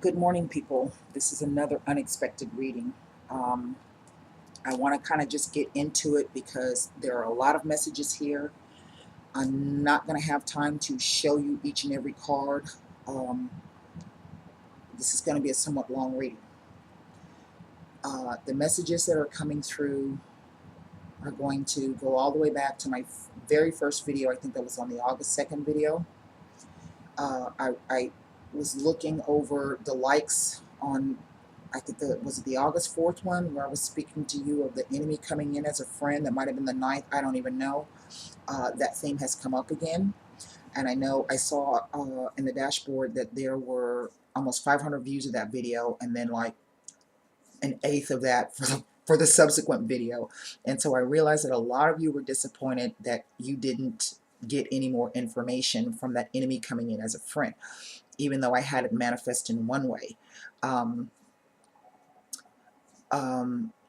Good morning, people. This is another unexpected reading. I want to kind of just get into it because there are a lot of messages here. I'm not going to have time to show you each and every card. Um, this is going to be a somewhat long reading. The messages that are coming through are going to go all the way back to my very first video. I think that was on the August 2nd video. I was looking over the likes on, I think was it the August 4th one, where I was speaking to you of the enemy coming in as a friend. That might have been the 9th, I don't even know. That theme has come up again. And I know I saw in the dashboard that there were almost 500 views of that video, and then like an eighth of that for the subsequent video. And so I realized that a lot of you were disappointed that you didn't get any more information from that enemy coming in as a friend, even though I had it manifest in one way.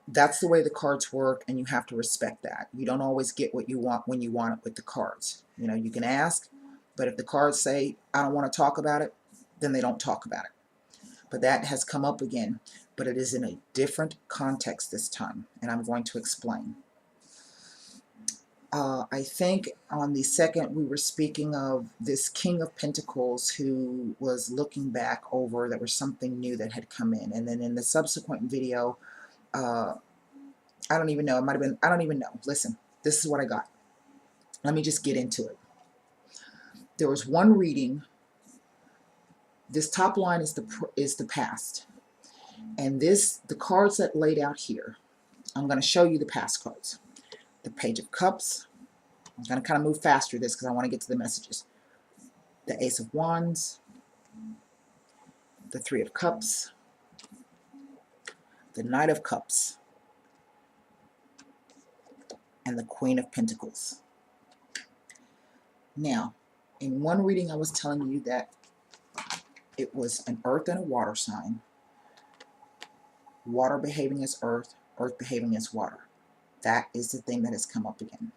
That's the way the cards work, and you have to respect that. You don't always get what you want when you want it with the cards. You know, you can ask, but if the cards say, I don't want to talk about it, then they don't talk about it. But that has come up again, but it is in a different context this time, and I'm going to explain. I think on the 2nd we were speaking of this King of Pentacles who was looking back over, there was something new that had come in, and then in the subsequent video, I don't even know, it might have been, I don't even know. Listen, this is what I got. Let me just get into it. There was one reading. This top line is the past, and the cards that laid out here, I'm going to show you the past cards. The Page of Cups. I'm going to kind of move faster this because I want to get to the messages. The Ace of Wands, the Three of Cups, the Knight of Cups, and the Queen of Pentacles. Now, in one reading I was telling you that it was an earth and a water sign. Water behaving as earth, earth behaving as water. That is the thing that has come up again.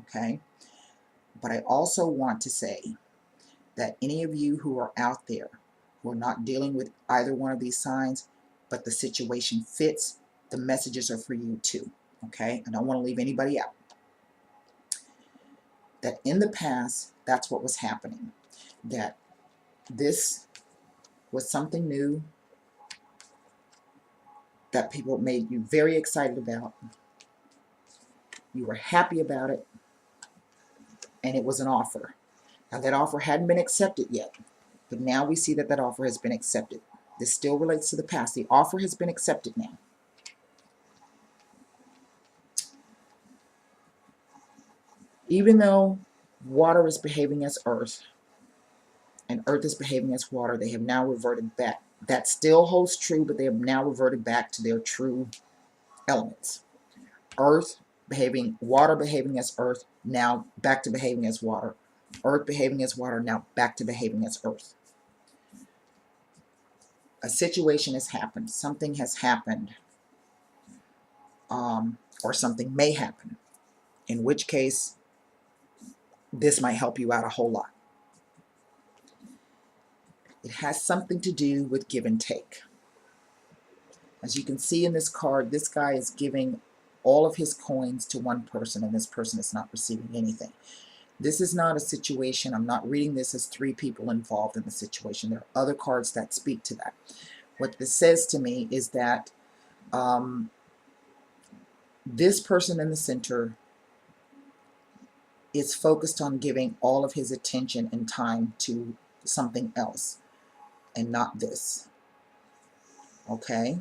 Okay? But I also want to say that any of you who are out there who are not dealing with either one of these signs, but the situation fits, the messages are for you too. Okay? I don't want to leave anybody out. That in the past, that's what was happening. That this was something new that people made you very excited about. You were happy about it, and it was an offer. Now that offer hadn't been accepted yet, but now we see that that offer has been accepted. This still relates to the past. The offer has been accepted now. Even though water is behaving as earth, and earth is behaving as water, they have now reverted back. That still holds true, but they have now reverted back to their true elements. Water behaving as earth, now back to behaving as water. Earth behaving as water, now back to behaving as earth. A situation has happened. Something has happened. Or something may happen. In which case, this might help you out a whole lot. It has something to do with give and take. As you can see in this card, this guy is giving all of his coins to one person, and this person is not receiving anything. This is not a situation, I'm not reading this as 3 people involved in the situation. There are other cards that speak to that. What this says to me is that this person in the center is focused on giving all of his attention and time to something else and not this. Okay?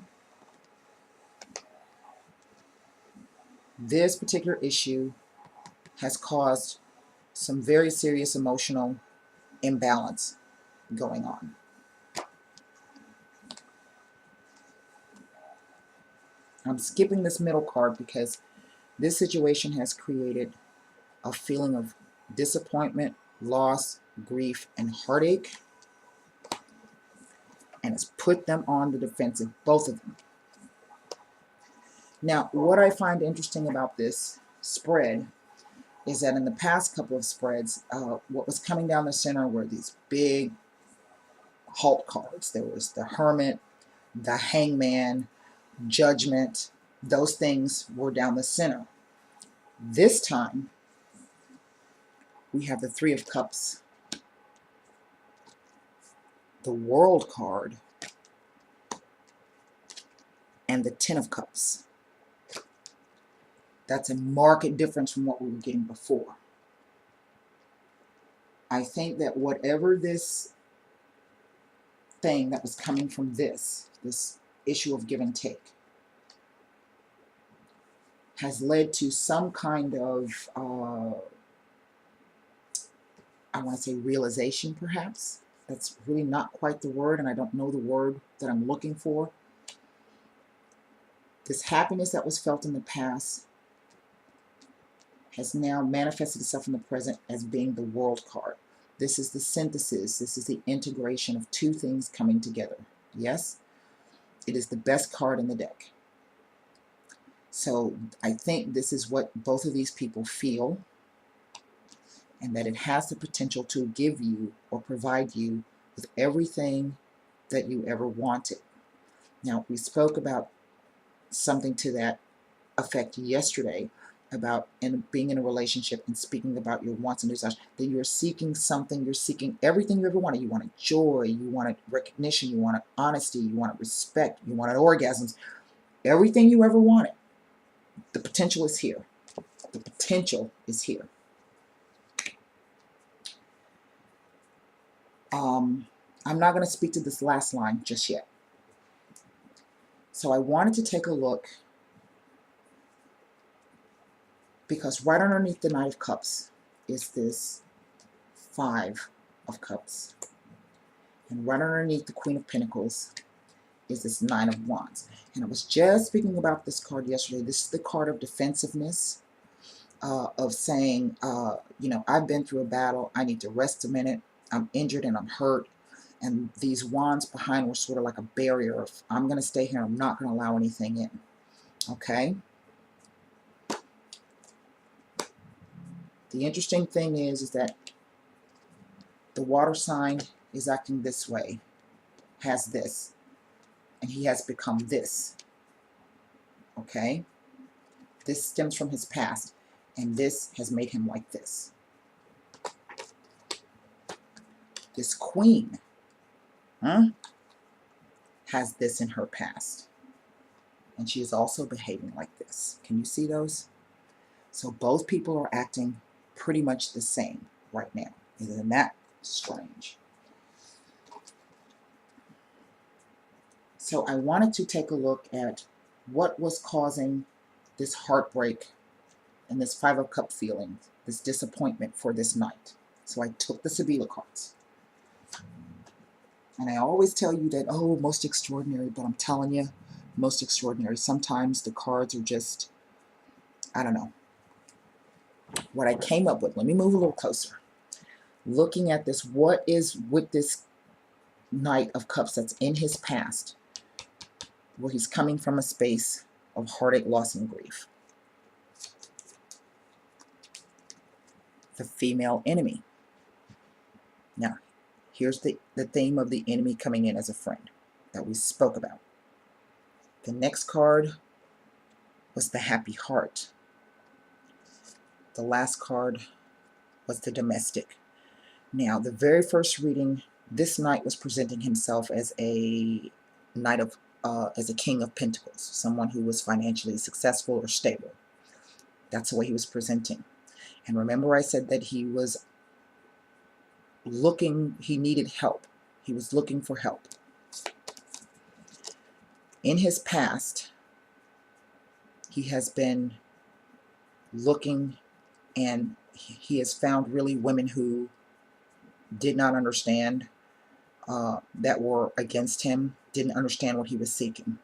This particular issue has caused some very serious emotional imbalance going on. I'm skipping this middle card because this situation has created a feeling of disappointment, loss, grief, and heartache, and it's put them on the defensive, both of them. Now, what I find interesting about this spread is that in the past couple of spreads, what was coming down the center were these big, halt cards. There was the Hermit, the Hangman, Judgment. Those things were down the center. This time, we have the Three of Cups, the World card, and the Ten of Cups. That's a marked difference from what we were getting before. I think that whatever this thing that was coming from this issue of give and take, has led to some kind of, I want to say realization perhaps. That's really not quite the word, and I don't know the word that I'm looking for. This happiness that was felt in the past has now manifested itself in the present as being the World card. This is the synthesis. This is the integration of two things coming together. Yes, it is the best card in the deck. So I think this is what both of these people feel, and that it has the potential to give you or provide you with everything that you ever wanted. Now, we spoke about something to that effect yesterday, about being in a relationship and speaking about your wants and desires, that you're seeking something, you're seeking everything you ever wanted. You wanted joy, you wanted recognition, you wanted honesty, you wanted respect, you wanted orgasms, everything you ever wanted. The potential is here. The potential is here. I'm not going to speak to this last line just yet. So I wanted to take a look, because right underneath the Knight of Cups is this Five of Cups. And right underneath the Queen of Pentacles is this Nine of Wands. And I was just speaking about this card yesterday. This is the card of defensiveness, of saying, you know, I've been through a battle. I need to rest a minute. I'm injured and I'm hurt. And these wands behind were sort of like a barrier of, I'm going to stay here. I'm not going to allow anything in. Okay? The interesting thing is that the water sign is acting this way, has this, and he has become this. Okay? This stems from his past, and this has made him like this. This queen has this in her past, and she is also behaving like this. Can you see those? So both people are acting pretty much the same right now. Isn't that strange? So I wanted to take a look at what was causing this heartbreak and this Five of Cups feeling, this disappointment for this night. So I took the Sibila cards. And I always tell you that, oh, most extraordinary, but I'm telling you, most extraordinary. Sometimes the cards are just, I don't know. What I came up with, let me move a little closer. Looking at this, what is with this Knight of Cups that's in his past, where he's coming from a space of heartache, loss, and grief? The female enemy. Now, here's the theme of the enemy coming in as a friend that we spoke about. The next card was the happy heart. The last card was the domestic. Now, the very first reading, this knight was presenting himself as a knight of, as a king of pentacles, someone who was financially successful or stable. That's the way he was presenting. And remember, I said that he was looking, he needed help. He was looking for help. In his past, he has been looking, and he has found really women who did not understand, that were against him, didn't understand what he was seeking.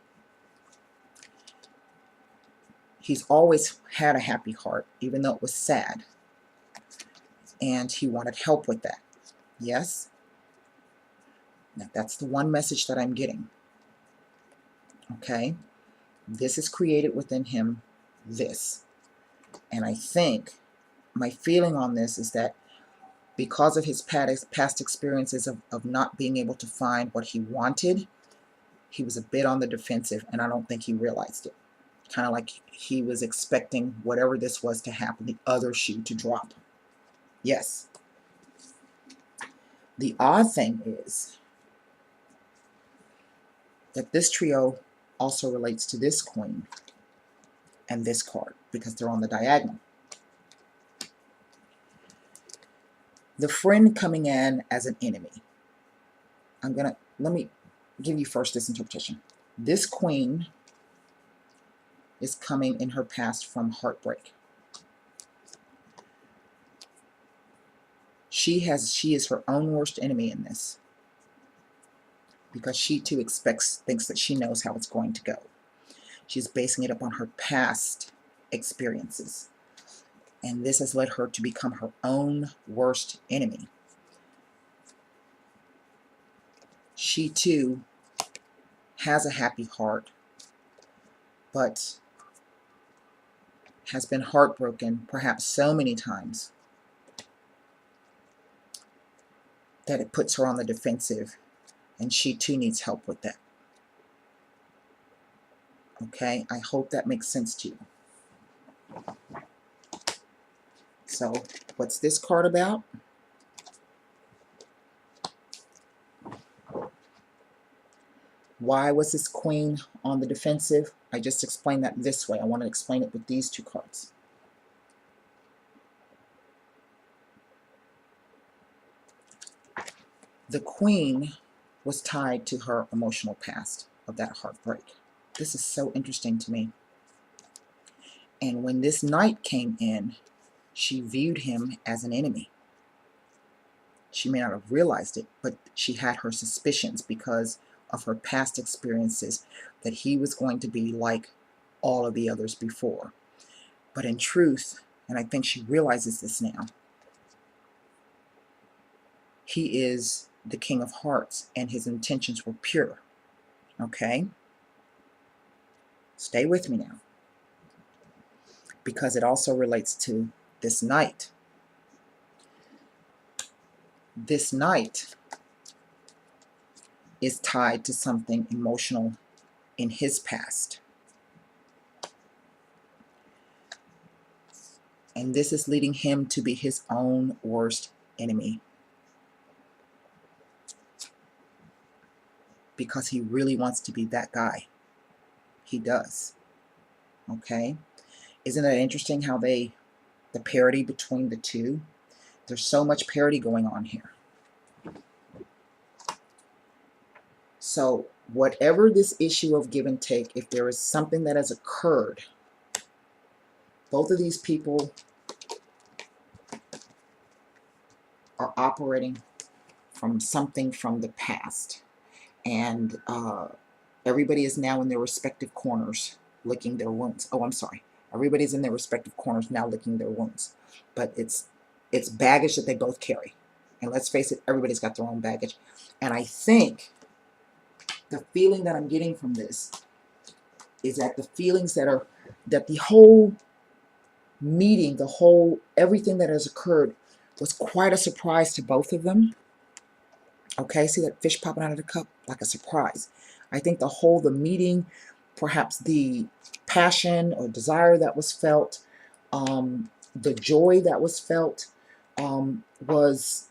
He's always had a happy heart, even though it was sad. And he wanted help with that. Yes? Now, that's the one message that I'm getting. Okay? This is created within him, this. And I think my feeling on this is that because of his past experiences of not being able to find what he wanted, he was a bit on the defensive, and I don't think he realized it. Kind of like he was expecting whatever this was to happen, the other shoe to drop. Yes. The odd thing is that this trio also relates to this queen and this card because they're on the diagonal. The friend coming in as an enemy. Let me give you first this interpretation. This queen is coming in her past from heartbreak. She is her own worst enemy in this, because she too thinks that she knows how it's going to go. She's basing it upon her past experiences, and this has led her to become her own worst enemy. She too has a happy heart, but has been heartbroken perhaps so many times that it puts her on the defensive, and she too needs help with that. Okay, I hope that makes sense to you. So, what's this card about? Why was this queen on the defensive? I just explained that this way. I want to explain it with these two cards. The queen was tied to her emotional past of that heartbreak. This is so interesting to me. And when this knight came in, she viewed him as an enemy. She may not have realized it, but she had her suspicions because of her past experiences that he was going to be like all of the others before. But in truth, and I think she realizes this now, he is the King of Hearts and his intentions were pure. Okay? Stay with me now, because it also relates to this knight. This knight is tied to something emotional in his past. And this is leading him to be his own worst enemy, because he really wants to be that guy. He does. Okay? Isn't that interesting how the parity between the two? There's so much parity going on here. So whatever this issue of give and take, if there is something that has occurred, both of these people are operating from something from the past. And everybody is now in their respective corners licking their wounds. Oh, I'm sorry. Everybody's in their respective corners now licking their wounds. But it's baggage that they both carry. And let's face it, everybody's got their own baggage. And I think the feeling that I'm getting from this is that the feelings that the whole meeting, everything that has occurred was quite a surprise to both of them. Okay, see that fish popping out of the cup? Like a surprise. I think the meeting, perhaps the passion or desire that was felt, the joy that was felt, was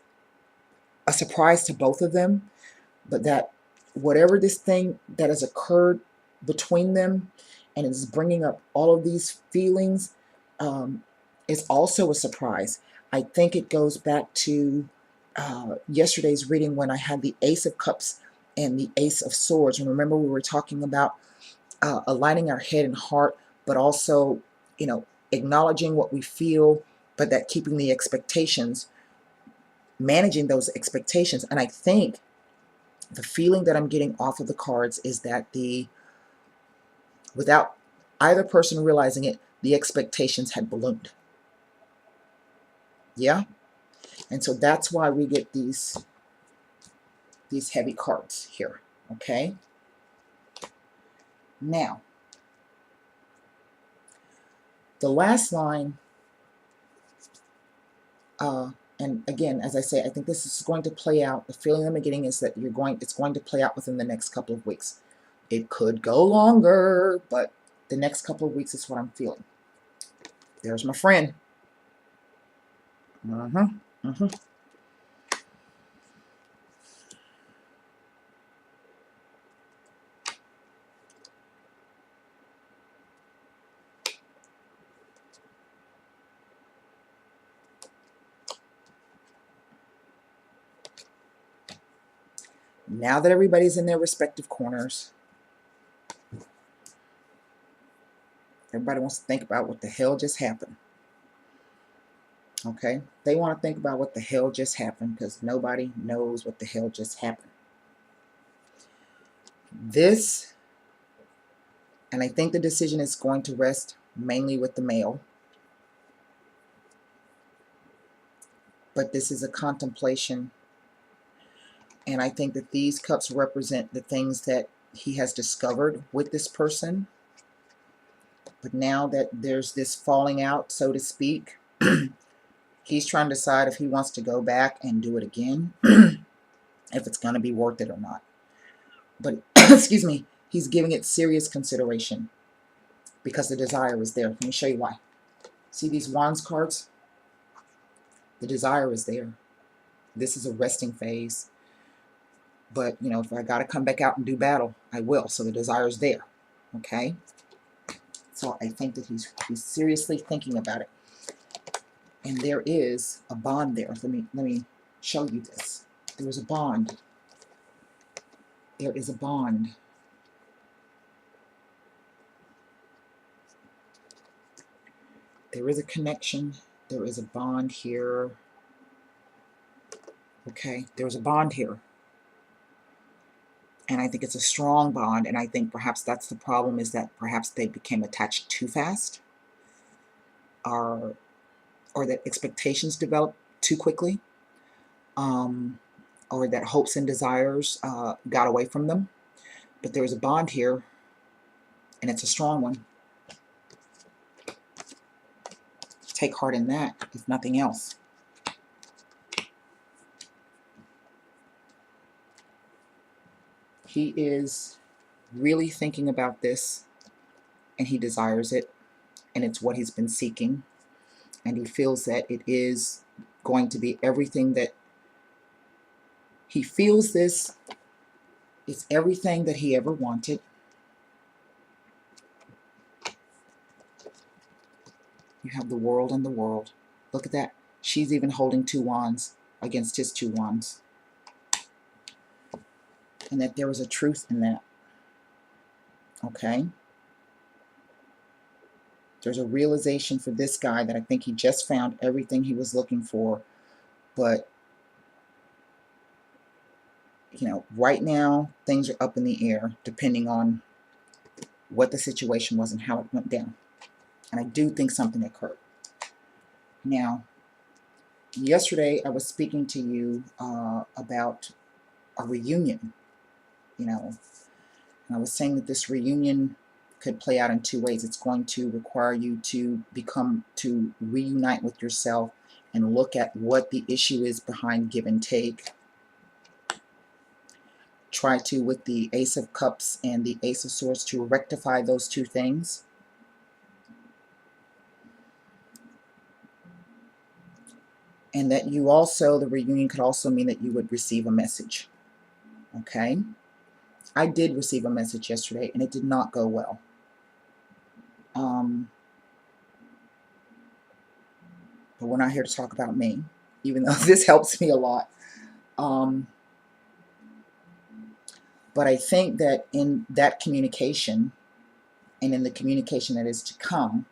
a surprise to both of them. But that whatever this thing that has occurred between them and is bringing up all of these feelings, is also a surprise. I think it goes back to yesterday's reading when I had the Ace of Cups and the Ace of Swords. And remember, we were talking about aligning our head and heart, but also, acknowledging what we feel, but that keeping the expectations, managing those expectations. And I think the feeling that I'm getting off of the cards is that without either person realizing it, the expectations had ballooned. Yeah? And so that's why we get these heavy cards here. Okay? Now, the last line And again, as I say, I think this is going to play out. The feeling I'm getting is that it's going to play out within the next couple of weeks. It could go longer, but the next couple of weeks is what I'm feeling. There's my friend. Now that everybody's in their respective corners, everybody wants to think about what the hell just happened. Okay? They want to think about what the hell just happened because nobody knows what the hell just happened. This, and I think the decision is going to rest mainly with the male, but this is a contemplation, and I think that these cups represent the things that he has discovered with this person. But now that there's this falling out, so to speak, he's trying to decide if he wants to go back and do it again, if it's going to be worth it or not. But, excuse me, he's giving it serious consideration because the desire is there. Let me show you why. See these Wands cards? The desire is there. This is a resting phase. But, you know, if I got to come back out and do battle, I will. So the desire is there. Okay? So I think that he's seriously thinking about it. And there is a bond there. Let me show you this. There is a bond. There is a bond. There is a connection. There is a bond here. Okay, there's a bond here. And I think it's a strong bond, and I think perhaps that's the problem, is that perhaps they became attached too fast, or that expectations developed too quickly, or that hopes and desires got away from them. But there's a bond here, and it's a strong one. Take heart in that, if nothing else. He is really thinking about this, and he desires it, and it's what he's been seeking, and he feels that it is going to be everything that he feels. This is everything that he ever wanted. You have the world and the world. Look at that. She's even holding two wands against his two wands. And that there is a truth in that. Okay? There's a realization for this guy that I think he just found everything he was looking for. But, you know, right now, things are up in the air depending on what the situation was and how it went down. And I do think something occurred. Now, yesterday I was speaking to you about a reunion, you know, and I was saying that this reunion could play out in two ways. It's going to require you to reunite with yourself and look at what the issue is behind give and take. Try to, with the Ace of Cups and the Ace of Swords, to rectify those two things. And that you also, the reunion could also mean that you would receive a message. Okay? I did receive a message yesterday, and it did not go well. But we're not here to talk about me, even though this helps me a lot. But I think that in that communication, and in the communication that is to come,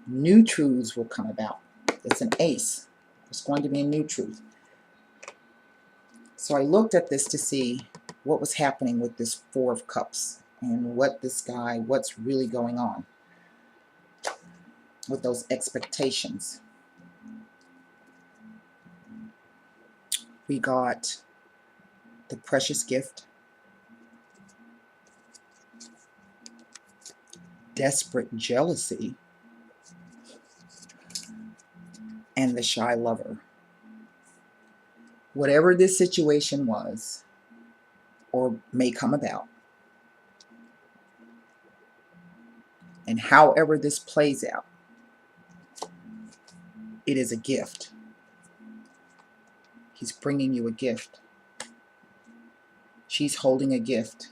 new truths will come about. It's an ace. There's going to be a new truth. So I looked at this to see what was happening with this Four of Cups and what this guy, what's really going on with those expectations. We got the precious gift, desperate jealousy, and the shy lover. Whatever this situation was or may come about, and however this plays out, it is a gift. He's bringing you a gift. She's holding a gift.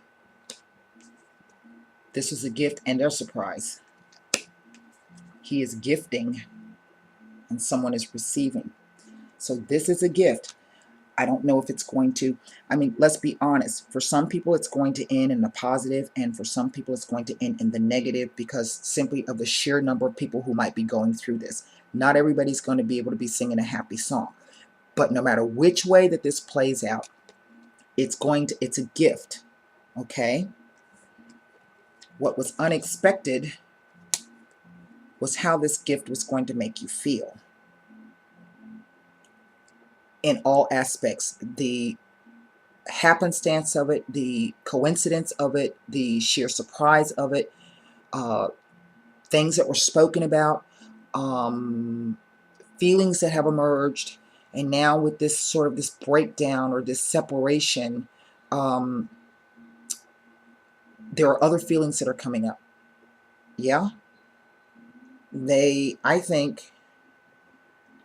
This is a gift and a surprise. He is gifting and someone is receiving. So this is a gift. I don't know if it's going to, I mean, let's be honest. For some people, it's going to end in the positive, and for some people, it's going to end in the negative because simply of the sheer number of people who might be going through this. Not everybody's going to be able to be singing a happy song. But no matter which way that this plays out, it's a gift. Okay? What was unexpected was how this gift was going to make you feel. In all aspects, the happenstance of it, the coincidence of it, the sheer surprise of it, things that were spoken about, feelings that have emerged, and now with this sort of this breakdown or this separation, there are other feelings that are coming up. Yeah? I think,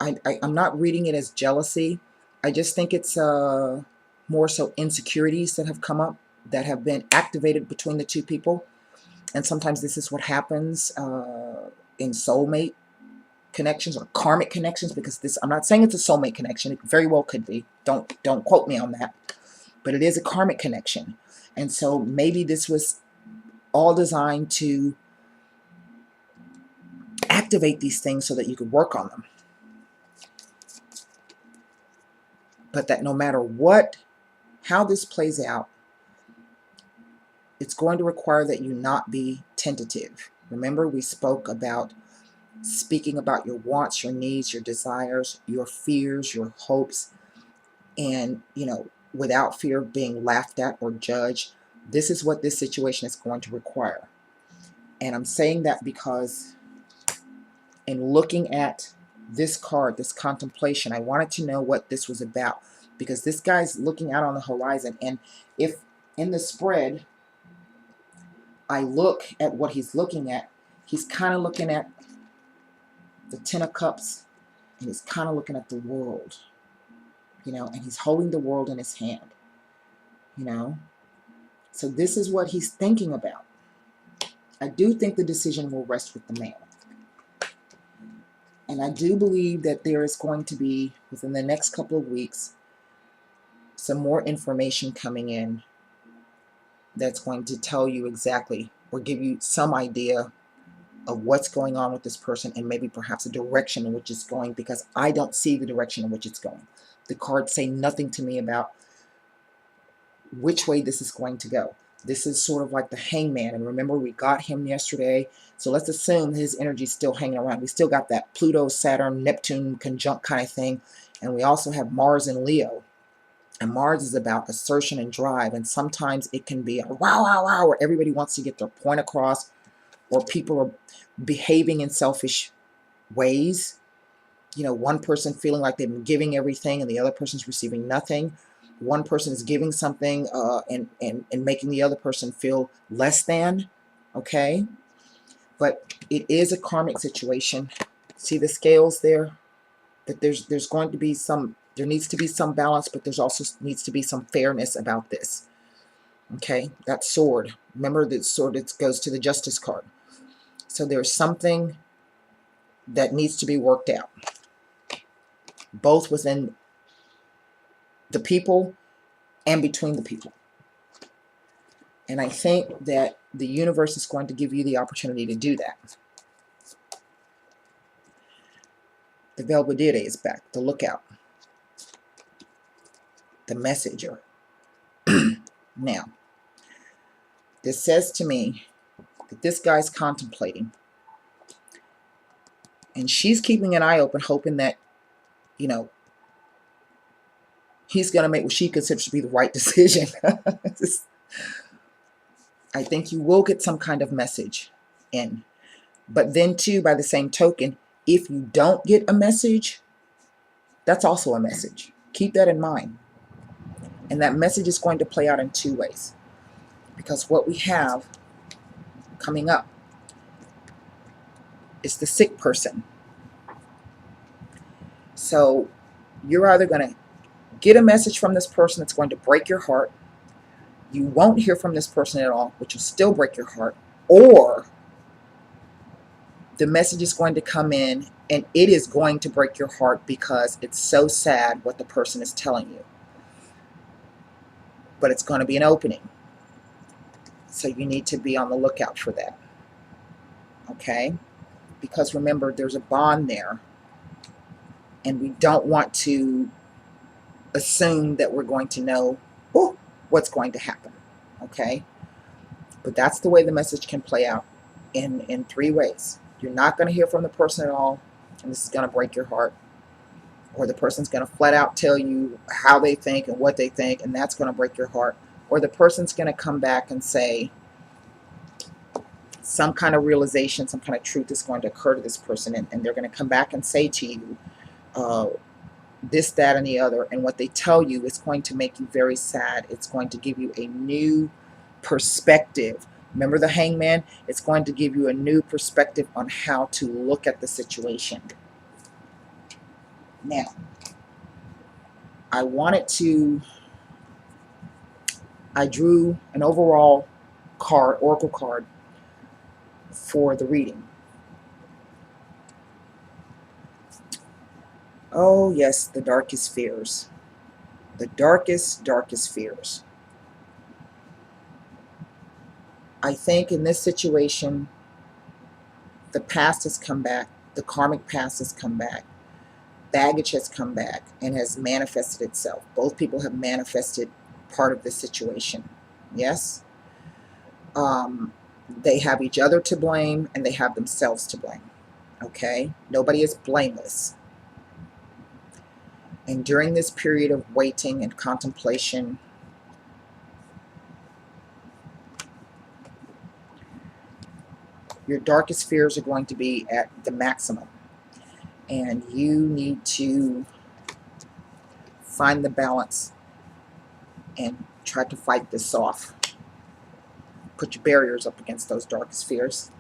I'm not reading it as jealousy. I just think it's more so insecurities that have come up, that have been activated between the two people. And sometimes this is what happens in soulmate connections or karmic connections, because this, I'm not saying it's a soulmate connection. It very well could be. Don't quote me on that. But it is a karmic connection. And so maybe this was all designed to activate these things so that you could work on them. But that no matter how this plays out, it's going to require that you not be tentative. Remember, we spoke about speaking about your wants, your needs, your desires, your fears, your hopes, and, without fear of being laughed at or judged. This is what this situation is going to require. And I'm saying that because in looking at this card, this contemplation, I wanted to know what this was about, because this guy's looking out on the horizon. And if in the spread I look at what he's looking at, he's kind of looking at the Ten of Cups, and he's kind of looking at the world, and he's holding the world in his hand, So this is what he's thinking about. I do think the decision will rest with the male. And I do believe that there is going to be, within the next couple of weeks, some more information coming in that's going to tell you exactly, or give you some idea of what's going on with this person, and maybe perhaps a direction in which it's going, because I don't see the direction in which it's going. The cards say nothing to me about which way this is going to go. This is sort of like the Hangman, and remember, we got him yesterday, so let's assume his energy's still hanging around. We still got that Pluto, Saturn, Neptune conjunct kind of thing, and we also have Mars and Leo. And Mars is about assertion and drive, and sometimes it can be a wow, wow, wow, where everybody wants to get their point across, or people are behaving in selfish ways. One person feeling like they've been giving everything and the other person's receiving nothing. One person is giving something and making the other person feel less than. Okay? But it is a karmic situation. See the scales there? That there's going to be there needs to be some balance, but there's also needs to be some fairness about this. Okay? That sword. Remember, that sword, it goes to the Justice card. So there's something that needs to be worked out, both within the people and between the people. And I think that the universe is going to give you the opportunity to do that. The Belvedere is back, the lookout, the messenger. Now, this says to me that this guy's contemplating, and she's keeping an eye open, hoping that, he's going to make what she considers to be the right decision. I think you will get some kind of message in. But then, too, by the same token, if you don't get a message, That's also a message. Keep that in mind. And that message is going to play out in two ways. Because what we have coming up is the sick person. So you're either going to get a message from this person that's going to break your heart. You won't hear from this person at all, which will still break your heart. Or the message is going to come in and it is going to break your heart because it's so sad what the person is telling you. But it's going to be an opening. So you need to be on the lookout for that. Okay? Because remember, there's a bond there. And we don't want to assume that we're going to know what's going to happen. Okay? But that's the way the message can play out in three ways. You're not going to hear from the person at all, and this is going to break your heart. Or the person's going to flat out tell you how they think and what they think, and that's going to break your heart. Or the person's going to come back and say some kind of realization, some kind of truth is going to occur to this person, and they're going to come back and say to you this, that, and the other. And what they tell you is going to make you very sad. It's going to give you a new perspective. Remember the hangman? It's going to give you a new perspective on how to look at the situation. Now, I drew an overall card, oracle card, for the reading. Oh yes, the darkest fears. The darkest, darkest fears. I think in this situation, the past has come back, the karmic past has come back, baggage has come back and has manifested itself. Both people have manifested part of the situation. Yes? They have each other to blame and they have themselves to blame. Okay? Nobody is blameless. And during this period of waiting and contemplation, your darkest fears are going to be at the maximum. And you need to find the balance and try to fight this off. Put your barriers up against those darkest fears.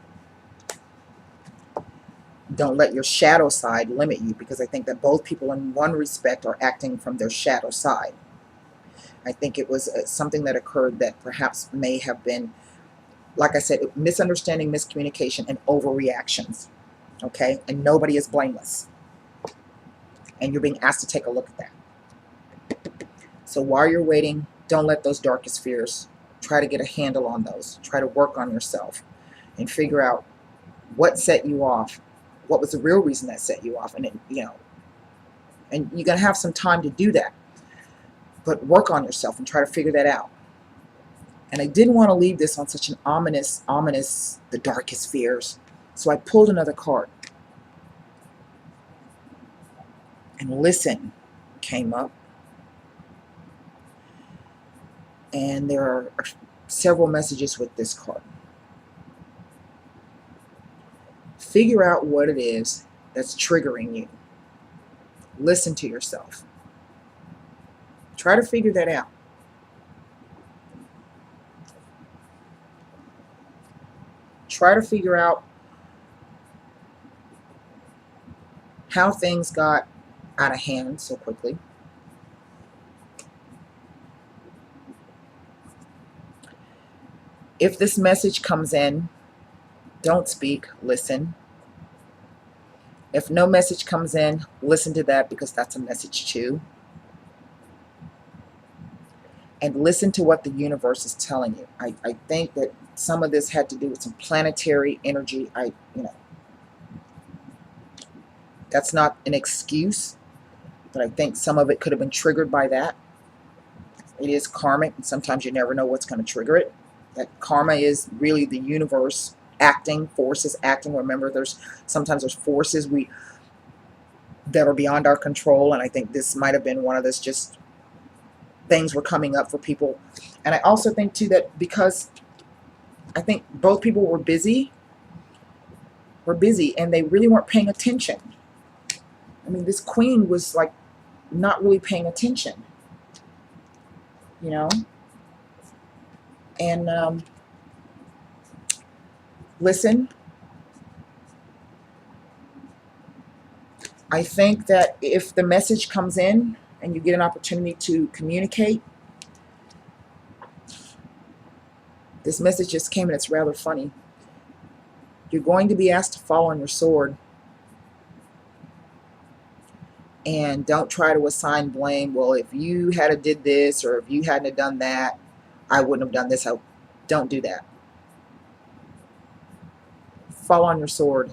Don't let your shadow side limit you, because I think that both people in one respect are acting from their shadow side. I think it was something that occurred that perhaps may have been, like I said, misunderstanding, miscommunication, and overreactions. Okay? And nobody is blameless. And you're being asked to take a look at that. So while you're waiting, don't let those darkest fears, try to get a handle on those. Try to work on yourself and figure out what set you off. What was the real reason that set you off? And and you're going to have some time to do that. But work on yourself and try to figure that out. And I didn't want to leave this on such an ominous, the darkest fears. So I pulled another card. And listen came up. And there are several messages with this card. Figure out what it is that's triggering you. Listen to yourself. Try to figure that out. Try to figure out how things got out of hand so quickly. If this message comes in, don't speak, listen. If no message comes in, listen to that, because that's a message too. And listen to what the universe is telling you. I think that some of this had to do with some planetary energy. That's not an excuse, but I think some of it could have been triggered by that. It is karmic, and sometimes you never know what's going to trigger it. That karma is really the universe acting, forces acting. Remember, sometimes there's forces that are beyond our control, and I think this might have been one of those, just things were coming up for people. And I also think too that because I think both people were busy and they really weren't paying attention. I mean, this queen was like not really paying attention, you know? And listen, I think that if the message comes in and you get an opportunity to communicate, this message just came and it's rather funny. You're going to be asked to fall on your sword. And don't try to assign blame. Well, if you had did this, or if you hadn't done that, I wouldn't have done this. Don't do that. Fall on your sword.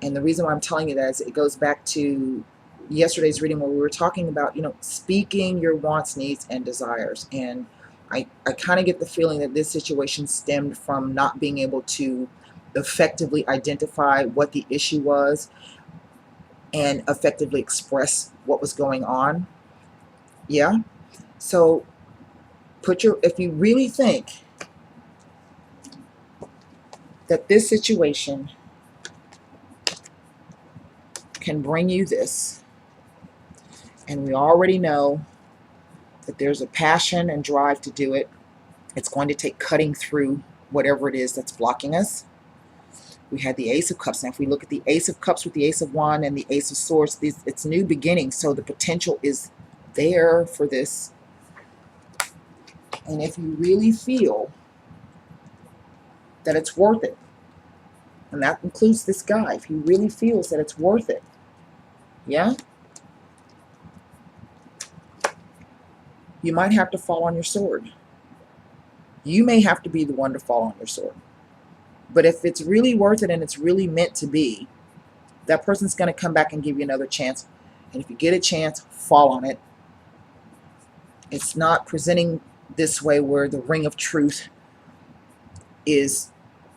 And the reason why I'm telling you that is it goes back to yesterday's reading where we were talking about, speaking your wants, needs, and desires. And I kind of get the feeling that this situation stemmed from not being able to effectively identify what the issue was and effectively express what was going on. Yeah. So if you really think that this situation can bring you this, and we already know that there's a passion and drive to do it, it's going to take cutting through whatever it is that's blocking us. We had the Ace of Cups. Now, if we look at the Ace of Cups with the Ace of Wands and the Ace of Swords, it's new beginnings. So the potential is there for this. And if you really feel that it's worth it, and that includes this guy, if he really feels that it's worth it, yeah, you might have to fall on your sword. You may have to be the one to fall on your sword. But if it's really worth it and it's really meant to be, that person's going to come back and give you another chance. And if you get a chance, fall on it. It's not presenting this way where the ring of truth is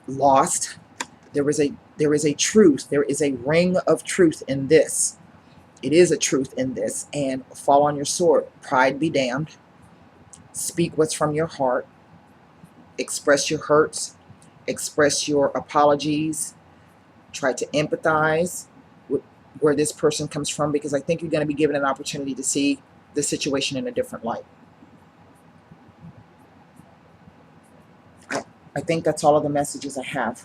lost. There is a truth. There is a ring of truth in this. It is a truth in this. And fall on your sword. Pride be damned. Speak what's from your heart. Express your hurts. Express your apologies. Try to empathize with where this person comes from, because I think you're going to be given an opportunity to see the situation in a different light. I think that's all of the messages I have.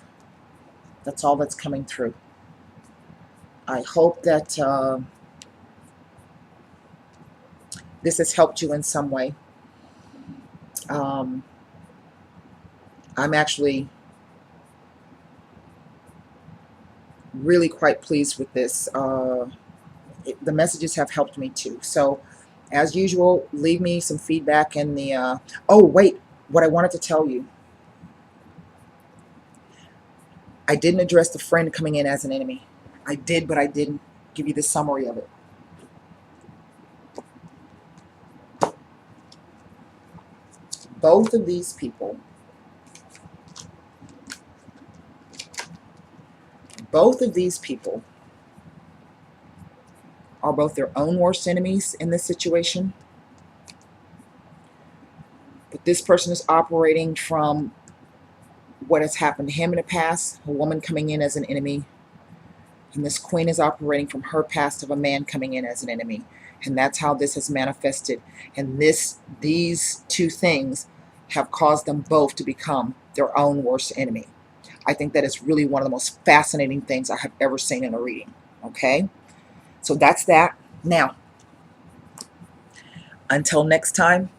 That's all that's coming through. I hope that this has helped you in some way. I'm actually really quite pleased with this. The messages have helped me too. So, as usual, leave me some feedback in the... oh, wait. What I wanted to tell you. I didn't address the friend coming in as an enemy. I did, but I didn't give you the summary of it. Both of these people, are both their own worst enemies in this situation. But this person is operating from what has happened to him in the past, a woman coming in as an enemy. And this queen is operating from her past of a man coming in as an enemy. And that's how this has manifested. And these two things have caused them both to become their own worst enemy. I think that is really one of the most fascinating things I have ever seen in a reading. Okay? So that's that. Now, until next time,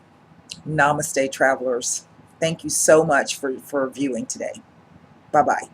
Namaste, travelers. Thank you so much for viewing today. Bye-bye.